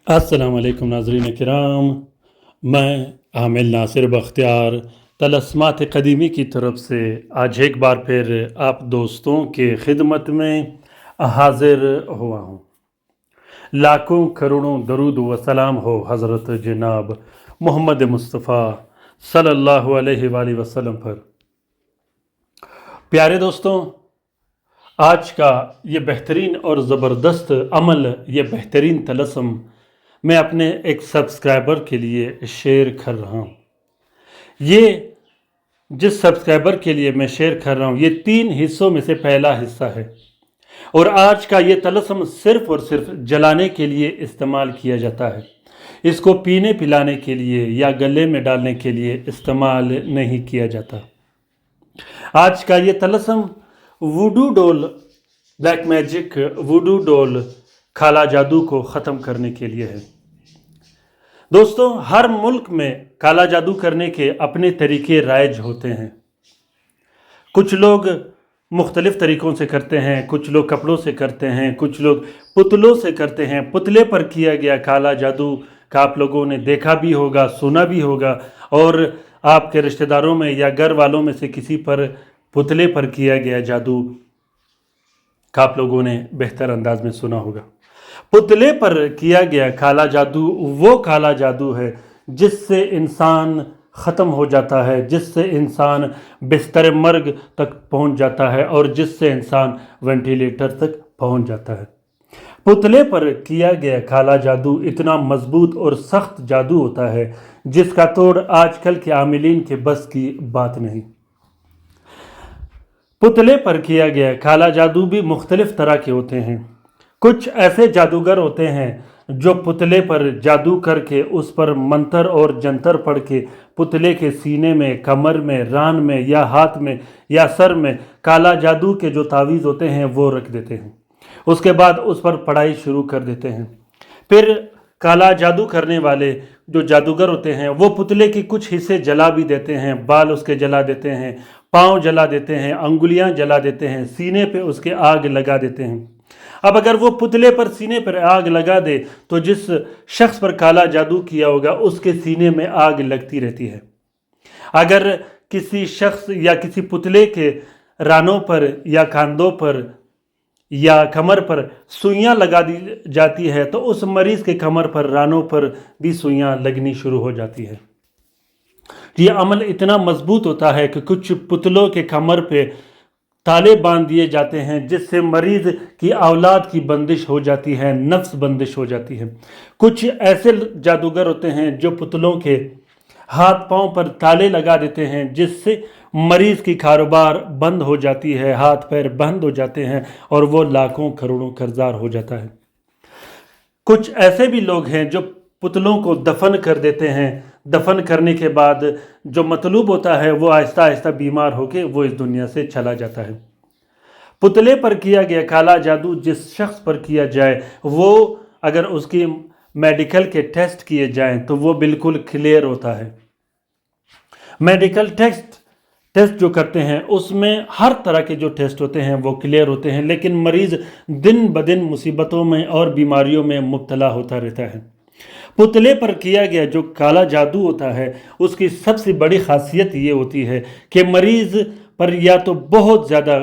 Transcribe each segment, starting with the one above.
अस्सलाम वालेकुम नाज़रीन किराम। मैं आमिल नासिर बख्तियार तलस्मात क़दीमी की तरफ से आज एक बार फिर आप दोस्तों के खिदमत में हाजिर हुआ हूँ। लाखों करोड़ों दरूद व सलाम हो हज़रत जनाब मोहम्मद मुस्तफ़ा सल्लल्लाहु अलैहि वसल्लम पर। प्यारे दोस्तों, आज का ये बेहतरीन और ज़बरदस्त अमल, ये बेहतरीन तलस्म मैं अपने एक सब्सक्राइबर के लिए शेयर कर रहा हूँ। ये जिस सब्सक्राइबर के लिए मैं शेयर कर रहा हूँ, ये 3 हिस्सों में से पहला हिस्सा है और आज का ये तलस्म सिर्फ और सिर्फ जलाने के लिए इस्तेमाल किया जाता है। इसको पीने पिलाने के लिए या गले में डालने के लिए इस्तेमाल नहीं किया जाता। आज का ये तलस्म वुडू डोल, ब्लैक मैजिक वुडू डोल, काला जादू को ख़त्म करने के लिए है। दोस्तों, हर मुल्क में काला जादू करने के अपने तरीके राइज होते हैं। कुछ लोग मुख्तलिफ़ तरीक़ों से करते हैं, कुछ लोग कपड़ों से करते हैं, कुछ लोग पुतलों से करते हैं। पुतले पर किया गया काला जादू का आप लोगों ने देखा भी होगा, सुना भी होगा, और आपके रिश्तेदारों में या घर वालों में से किसी पर पुतले पर किया गया जादू का आप लोगों ने बेहतर अंदाज में सुना होगा। पुतले पर किया गया काला जादू वो काला जादू है जिससे इंसान ख़त्म हो जाता है, जिससे इंसान बिस्तर मर्ग तक पहुंच जाता है और जिससे इंसान वेंटिलेटर तक पहुंच जाता है। पुतले पर किया गया काला जादू इतना मजबूत और सख्त जादू होता है जिसका तोड़ आजकल के आमिलीन के बस की बात नहीं। पुतले पर किया गया काला जादू भी मुख्तलिफ तरह के होते हैं। कुछ ऐसे जादूगर होते हैं जो पुतले पर जादू करके उस पर मंत्र और जंतर पढ़ के पुतले के सीने में, कमर में, रान में या हाथ में या सर में काला जादू के जो तावीज़ होते हैं वो रख देते हैं। उसके बाद उस पर पढ़ाई शुरू कर देते हैं। फिर काला जादू करने वाले जो जादूगर होते हैं वो पुतले की कुछ हिस्से जला भी देते हैं, बाल उसके जला देते हैं, पाँव जला देते हैं, अंगुलियां जला देते हैं, सीने पे उसके आग लगा देते हैं। अब अगर वो पुतले पर सीने पर आग लगा दे तो जिस शख्स पर काला जादू किया होगा उसके सीने में आग लगती रहती है। अगर किसी शख्स या किसी पुतले के रानों पर या कंधों पर या कमर पर सुइयां लगा दी जाती है तो उस मरीज के कमर पर, रानों पर भी सुइयां लगनी शुरू हो जाती है। ये अमल इतना मजबूत होता है कि कुछ पुतलों के कमर पे ताले बांध दिए जाते हैं जिससे मरीज की औलाद की बंदिश हो जाती है, नफ्स बंदिश हो जाती है। कुछ ऐसे जादूगर होते हैं जो पुतलों के हाथ पांव पर ताले लगा देते हैं जिससे मरीज की कारोबार बंद हो जाती है, हाथ पैर बंद हो जाते हैं और वो लाखों करोड़ों कर्जदार हो जाता है। कुछ ऐसे भी लोग हैं जो पुतलों को दफन कर देते हैं। दफन करने के बाद जो मतलूब होता है वो आहिस्ता आहिस्ता बीमार होकर वो इस दुनिया से चला जाता है। पुतले पर किया गया काला जादू जिस शख्स पर किया जाए वो अगर उसकी मेडिकल के टेस्ट किए जाएं तो वो बिल्कुल क्लियर होता है। मेडिकल टेस्ट जो करते हैं उसमें हर तरह के जो टेस्ट होते हैं वो क्लियर होते हैं, लेकिन मरीज दिन ब दिन मुसीबतों में और बीमारियों में मुब्तला होता रहता है। पुतले पर किया गया जो काला जादू होता है उसकी सबसे बड़ी खासियत ये होती है कि मरीज पर या तो बहुत ज़्यादा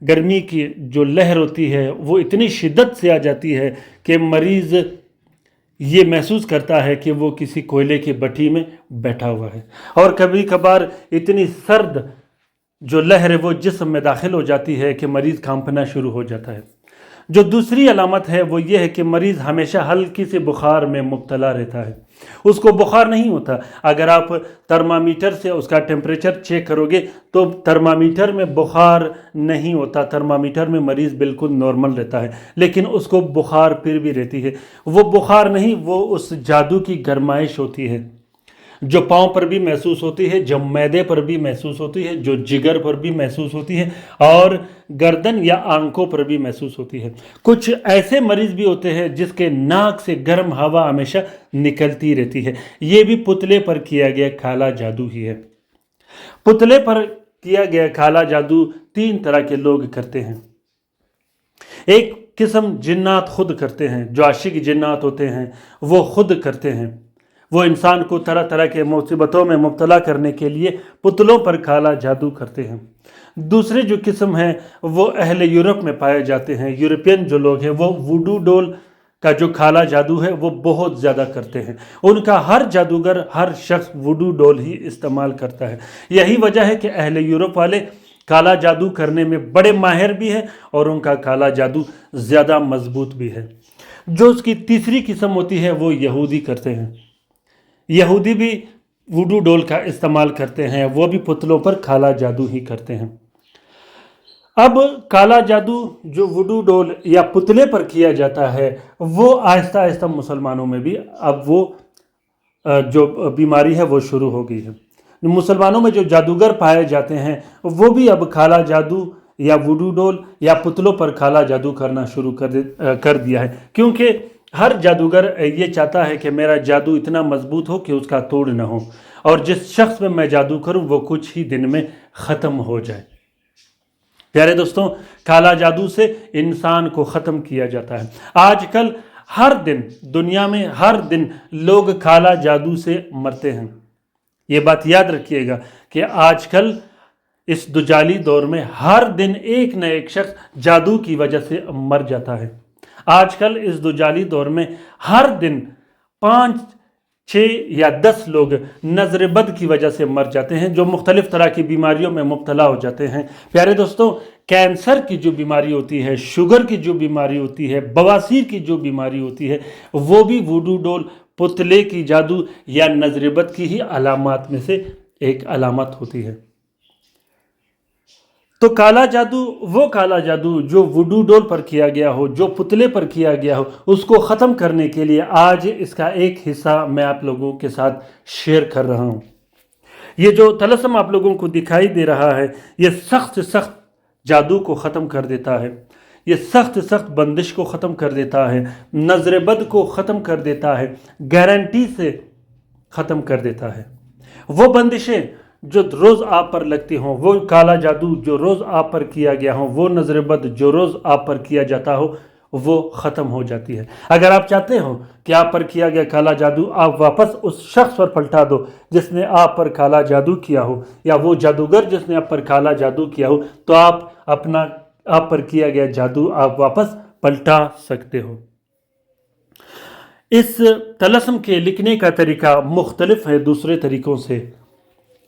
गर्मी की जो लहर होती है वो इतनी शिद्दत से आ जाती है कि मरीज़ ये महसूस करता है कि वो किसी कोयले की भट्टी में बैठा हुआ है, और कभी कभार इतनी सर्द जो लहर है वो जिस्म में दाखिल हो जाती है कि मरीज़ कांपना शुरू हो जाता है। जो दूसरी अलामत है वो ये है कि मरीज़ हमेशा हल्की से बुखार में मुब्तला रहता है। उसको बुखार नहीं होता। अगर आप थर्मामीटर से उसका टेम्परेचर चेक करोगे तो थर्मामीटर में बुखार नहीं होता, थर्मामीटर में मरीज़ बिल्कुल नॉर्मल रहता है, लेकिन उसको बुखार फिर भी रहती है। वो बुखार नहीं, वो उस जादू की गरमाइश होती है जो पाँव पर भी महसूस होती है, जो मैदे पर भी महसूस होती है, जो जिगर पर भी महसूस होती है और गर्दन या आंखों पर भी महसूस होती है। कुछ ऐसे मरीज भी होते हैं जिसके नाक से गर्म हवा हमेशा निकलती रहती है। ये भी पुतले पर किया गया काला जादू ही है। पुतले पर किया गया काला जादू 3 तरह के लोग करते हैं। एक किस्म जिन्नात खुद करते हैं, जो आशिक जिन्नात होते हैं वो खुद करते हैं, वो इंसान को तरह तरह के मुसीबतों में मुब्तला करने के लिए पुतलों पर काला जादू करते हैं। दूसरे जो किस्म हैं वो अहले यूरोप में पाए जाते हैं। यूरोपियन जो लोग हैं वो वुडू डोल का जो काला जादू है वो बहुत ज़्यादा करते हैं। उनका हर जादूगर, हर शख्स वुडू डोल ही इस्तेमाल करता है। यही वजह है कि अहले यूरोप वाले काला जादू करने में बड़े माहिर भी हैं और उनका काला जादू ज़्यादा मजबूत भी है। जो उसकी तीसरी किस्म होती है वो यहूदी करते हैं। यहूदी भी वुडू डोल का इस्तेमाल करते हैं, वो भी पुतलों पर काला जादू ही करते हैं। अब काला जादू जो वुडू डोल या पुतले पर किया जाता है वो आहिस्ता आहिस्ता मुसलमानों में भी अब वो जो बीमारी है वो शुरू हो गई है। मुसलमानों में जो जादूगर पाए जाते हैं वो भी अब काला जादू या वुडू डोल या पुतलों पर काला जादू करना शुरू कर दिया है, क्योंकि हर जादूगर ये चाहता है कि मेरा जादू इतना मजबूत हो कि उसका तोड़ न हो, और जिस शख्स में मैं जादू करूं वो कुछ ही दिन में ख़त्म हो जाए। प्यारे दोस्तों, काला जादू से इंसान को ख़त्म किया जाता है। आजकल हर दिन दुनिया में हर दिन लोग काला जादू से मरते हैं। ये बात याद रखिएगा कि आजकल इस दुजाली दौर में हर दिन एक न एक शख्स जादू की वजह से मर जाता है। आजकल इस दुजाली दौर में हर दिन 5, 6 या 10 लोग नज़र बद की वजह से मर जाते हैं, जो मुख्तलिफ तरह की बीमारियों में मुब्तला हो जाते हैं। प्यारे दोस्तों, कैंसर की जो बीमारी होती है, शुगर की जो बीमारी होती है, बवासीर की जो बीमारी होती है, वो भी वुडू डोल, पुतले की जादू या नज़र बद की ही अलामात में से एक अलामत होती है। तो काला जादू, वो काला जादू जो वुडू डोल पर किया गया हो, जो पुतले पर किया गया हो, उसको ख़त्म करने के लिए आज इसका एक हिस्सा मैं आप लोगों के साथ शेयर कर रहा हूँ। ये जो तलस्म आप लोगों को दिखाई दे रहा है, ये सख्त से सख्त जादू को ख़त्म कर देता है, ये सख्त सख्त बंदिश को ख़त्म कर देता है, नज़र बद को ख़त्म कर देता है, गारंटी से ख़त्म कर देता है। वो बंदिशें जो रोज़ आप पर लगती हों, वो काला जादू जो रोज़ आप पर किया गया हो, वो नज़र बद जो रोज़ आप पर किया जाता हो, वो ख़त्म हो जाती है। अगर आप चाहते हो कि आप पर किया गया काला जादू आप वापस उस शख्स पर पलटा दो जिसने आप पर काला जादू किया हो, या वो जादूगर जिसने आप पर काला जादू किया हो, तो आप पर किया गया जादू आप वापस पलटा सकते हो। इस तलस्म के लिखने का तरीका मुख्तलिफ है दूसरे तरीक़ों से।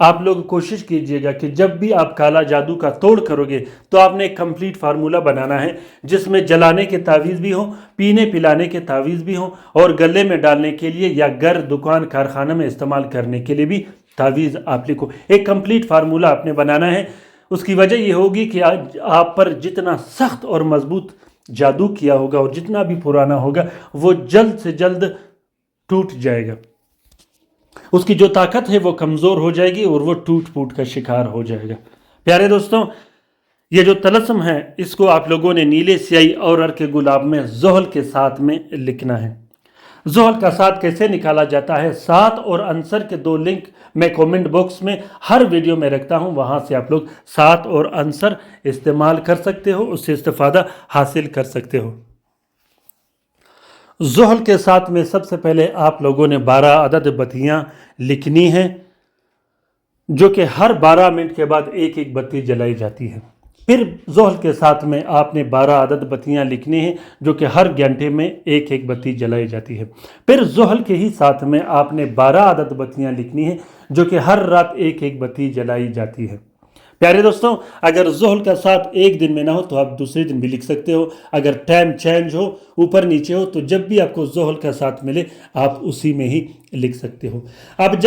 आप लोग कोशिश कीजिएगा कि जब भी आप काला जादू का तोड़ करोगे तो आपने एक कंप्लीट फार्मूला बनाना है, जिसमें जलाने के तावीज़ भी हों, पीने पिलाने के तावीज़ भी हों, और गले में डालने के लिए या घर, दुकान, कारखाना में इस्तेमाल करने के लिए भी तावीज़ आप लिखो। एक कंप्लीट फार्मूला आपने बनाना है। उसकी वजह ये होगी कि आज आप पर जितना सख्त और मजबूत जादू किया होगा और जितना भी पुराना होगा वो जल्द से जल्द टूट जाएगा। उसकी जो ताकत है वो कमज़ोर हो जाएगी और वो टूट फूट का शिकार हो जाएगा। प्यारे दोस्तों, ये जो तलस्म है इसको आप लोगों ने नीले स्याही और अरक गुलाब में ज़ोहल के साथ में लिखना है। ज़ोहल का साथ कैसे निकाला जाता है, साथ और आंसर के 2 लिंक मैं कमेंट बॉक्स में हर वीडियो में रखता हूं, वहां से आप लोग साथ और आंसर इस्तेमाल कर सकते हो, उससे इस्तिफादा हासिल कर सकते हो। ज़ोहल के साथ में सबसे पहले आप लोगों ने 12 अदद बत्तियां लिखनी हैं, जो कि हर 12 मिनट के बाद एक एक बत्ती जलाई जाती है। फिर ज़ोहल के साथ में आपने 12 अदद बत्तियां लिखनी हैं, जो कि हर घंटे में एक एक बत्ती जलाई जाती है। फिर ज़ोहल के ही साथ में आपने 12 अदद बत्तियां लिखनी हैं, जो कि हर रात एक एक बत्ती जलाई जाती है। प्यारे दोस्तों, अगर ज़ोहल का साथ एक दिन में ना हो तो आप दूसरे दिन भी लिख सकते हो। अगर टाइम चेंज हो, ऊपर नीचे हो, तो जब भी आपको ज़ोहल का साथ मिले आप उसी में ही लिख सकते हो। अब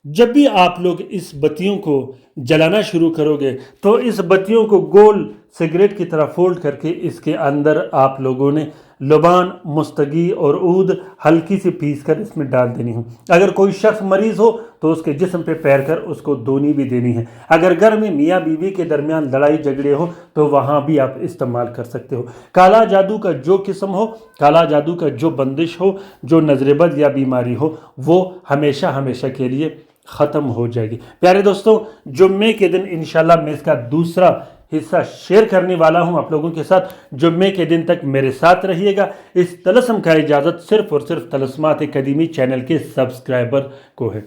जब भी आप लोग इस बत्तियों को जलाना शुरू करोगे तो इस बत्तियों को गोल सिगरेट की तरह फोल्ड करके इसके अंदर आप लोगों ने लुबान, मुस्तगी और ऊद हल्की सी पीस कर इसमें डाल देनी हो। अगर कोई शख्स मरीज़ हो तो उसके जिस्म पे पैर कर उसको धोनी भी देनी है। अगर घर में मियाँ बीवी के दरमियान लड़ाई झगड़े हो तो वहाँ भी आप इस्तेमाल कर सकते हो। काला जादू का जो किस्म हो, काला जादू का जो बंदिश हो, जो नज़रबद या बीमारी हो, वो हमेशा हमेशा के लिए ख़त्म हो जाएगी। प्यारे दोस्तों, जुम्मे के दिन इंशाल्लाह मैं इसका दूसरा حصہ شیئر کرنے والا ہوں آپ لوگوں کے ساتھ۔ جمعے کے دن تک میرے ساتھ رہیے گا۔ اس طلسم کا اجازت صرف اور صرف طلسمات قدیمی چینل کے سبسکرائبر کو ہے۔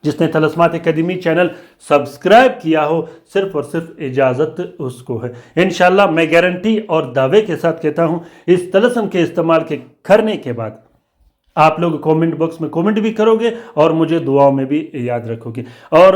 جس نے طلسمات قدیمی چینل سبسکرائب کیا ہو، صرف اور صرف اجازت اس کو ہے۔ انشاءاللہ میں گارنٹی اور دعوے کے ساتھ کہتا ہوں، اس طلسم کے استعمال کے کرنے کے بعد آپ لوگ کومنٹ باکس میں کومنٹ بھی کرو گے اور مجھے دعاؤں میں بھی یاد رکھو گے، اور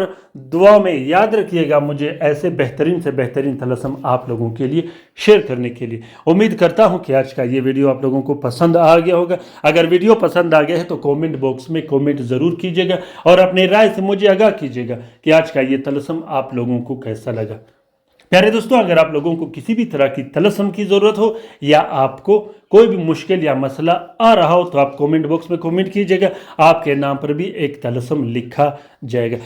دعاؤں میں یاد رکھیے گا مجھے ایسے بہترین سے بہترین طلسم آپ لوگوں کے لیے شیئر کرنے کے لیے۔ امید کرتا ہوں کہ آج کا یہ ویڈیو آپ لوگوں کو پسند آ گیا ہوگا۔ اگر ویڈیو پسند آ گیا ہے تو کومنٹ باکس میں کومنٹ ضرور کیجیے گا اور اپنی رائے سے مجھے آگاہ کیجیے گا کہ آج کا یہ طلسم آپ لوگوں کو کیسا لگا۔ پیارے دوستوں، اگر آپ لوگوں کو کسی بھی طرح کی طلسم کی ضرورت ہو یا آپ کو کوئی بھی مشکل یا مسئلہ آ رہا ہو تو آپ کومنٹ باکس میں کومنٹ کیجئے گا، آپ کے نام پر بھی ایک طلسم لکھا جائے گا۔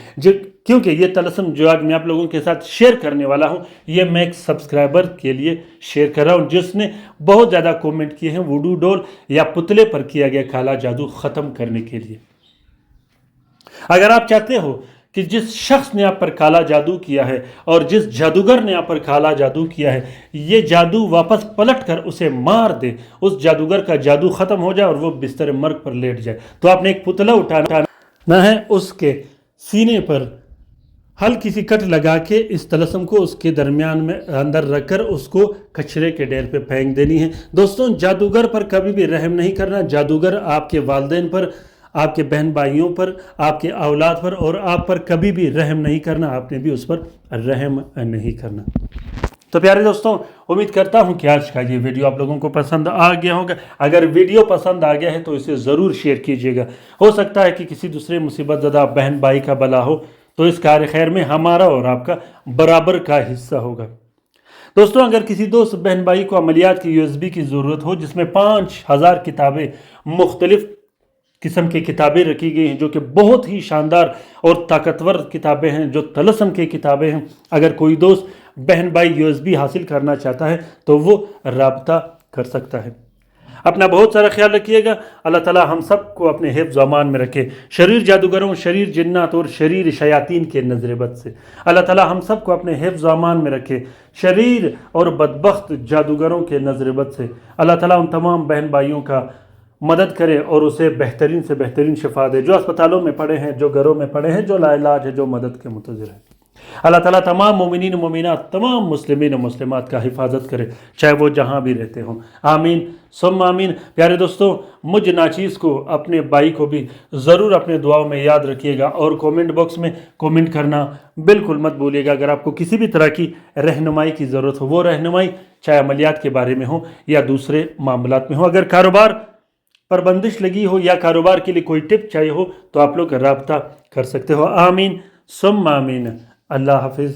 کیونکہ یہ طلسم جو آج میں آپ لوگوں کے ساتھ شیئر کرنے والا ہوں، یہ میں ایک سبسکرائبر کے لیے شیئر کر رہا ہوں جس نے بہت زیادہ کومنٹ کیے ہیں ووڈو ڈول یا پتلے پر کیا گیا کالا جادو ختم کرنے کے لیے۔ اگر آپ چاہتے ہو کہ جس شخص نے آپ پر کالا جادو کیا ہے اور جس جادوگر نے آپ پر کالا جادو کیا ہے، یہ جادو واپس پلٹ کر اسے مار دے، اس جادوگر کا جادو ختم ہو جائے اور وہ بستر مرگ پر لیٹ جائے، تو آپ نے ایک پتلا اٹھانا ہے، اس کے سینے پر ہلکی سی کٹ لگا کے اس طلسم کو اس کے درمیان میں اندر رکھ کر اس کو کچرے کے ڈھیر پہ پھینک دینی ہے۔ دوستوں، جادوگر پر کبھی بھی رحم نہیں کرنا۔ جادوگر آپ کے والدین پر، آپ کے بہن بھائیوں پر، آپ کے اولاد پر اور آپ پر کبھی بھی رحم نہیں کرنا، آپ نے بھی اس پر رحم نہیں کرنا۔ تو پیارے دوستوں، امید کرتا ہوں کہ آج کا یہ ویڈیو آپ لوگوں کو پسند آ گیا ہوگا۔ اگر ویڈیو پسند آ گیا ہے تو اسے ضرور شیئر کیجیے گا۔ ہو سکتا ہے کہ کسی دوسرے مصیبت زدہ بہن بھائی کا بھلا ہو تو اس کار خیر میں ہمارا اور آپ کا برابر کا حصہ ہوگا۔ دوستوں، اگر کسی دوست بہن بھائی کو عملیات کی USB کی ضرورت ہو جس میں 5000 کتابیں، مختلف قسم کی کتابیں رکھی گئی ہیں جو کہ بہت ہی شاندار اور طاقتور کتابیں ہیں، جو طلسم کی کتابیں ہیں، اگر کوئی دوست بہن بھائی USB حاصل کرنا چاہتا ہے تو وہ رابطہ کر سکتا ہے۔ اپنا بہت سارا خیال رکھیے گا۔ اللہ تعالی ہم سب کو اپنے حفظ و امان میں رکھے، شریر جادوگروں، شریر جنات اور شریر شیاطین کے نظر بد سے۔ اللہ تعالی ہم سب کو اپنے حفظ و امان میں رکھے، شریر اور بدبخت جادوگروں کے نظر بد سے۔ اللہ تعالی ان تمام بہن بھائیوں کا مدد کرے اور اسے بہترین سے بہترین شفا دے، جو اسپتالوں میں پڑے ہیں، جو گھروں میں پڑے ہیں، جو لا علاج ہے، جو مدد کے منتظر ہیں۔ اللہ تعالیٰ تمام مومنین و مومنات، تمام مسلمین و مسلمات کا حفاظت کرے، چاہے وہ جہاں بھی رہتے ہوں۔ آمین ثم آمین۔ پیارے دوستوں، مجھ ناچیز کو، اپنے بھائی کو بھی ضرور اپنے دعاؤں میں یاد رکھیے گا اور کومنٹ باکس میں کومنٹ کرنا بالکل مت بھولیے گا۔ اگر آپ کو کسی بھی طرح کی رہنمائی کی ضرورت ہو، وہ رہنمائی چاہے عملیات کے بارے میں ہو یا دوسرے معاملات میں ہو، اگر کاروبار پر بندش لگی ہو یا کاروبار کے لیے کوئی ٹپ چاہیے ہو تو آپ لوگ رابطہ کر سکتے ہو۔ آمین ثم آمین۔ اللہ حافظ۔